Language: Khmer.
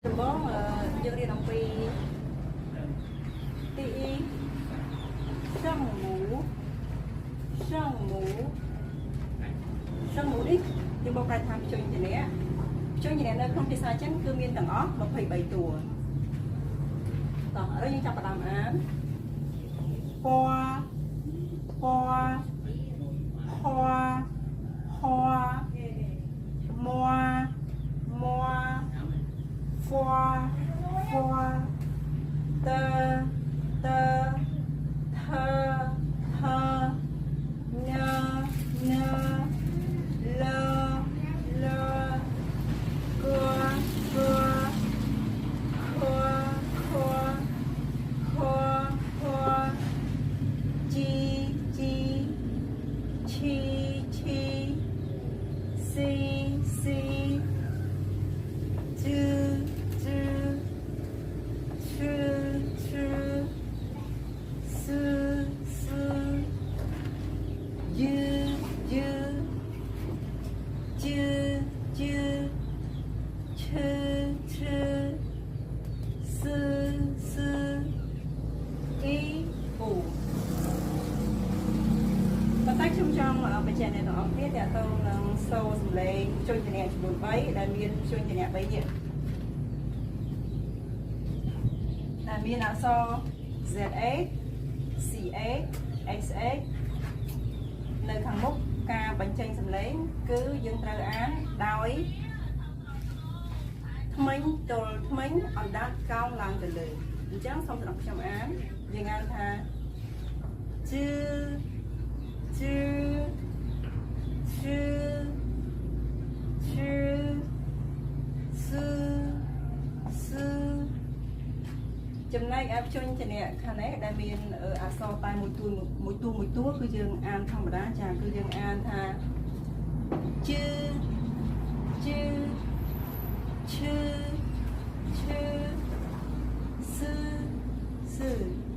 ដំបងយើងរៀនអំពីទីសឹងមូនេះយើងបកប្រែថាភ្ជុញជាអ្នកនៅក្នុងភាសាចិនគឺមានទាំងអស់23តួតោះឥឡូវយើងចាប់ផ្ដើមអានពណ៌មាតើតែខ្ញុំចង់បញ្ជាក់អ្នកទាំងអស់គ្នាតើតើនឹងសូរសំឡេងភ្ជុញជាអ្នកចំនួន3ដែលមានភ្ជុញជាអ្នក3ទៀតដែលមានអក្សរ ZA CA XA នៅខាងមុខការបញ្ចេញសំឡេងគឺយើងត្រូវអានដោយថ្មិញទល់ថ្មិញអណ្ដាតកោងឡើងទៅលើអញ្ចឹងសូមសម្រាប់ខ្ញុំអានយើងអានថាជឺចំណែកភ្ជុញជាអ្នកខាងនេះដែលមានអក្សរតែមួយតួគឺយើងអានធម្មតាចាគឺយើងអានថាជឺឈឺស៊ឺ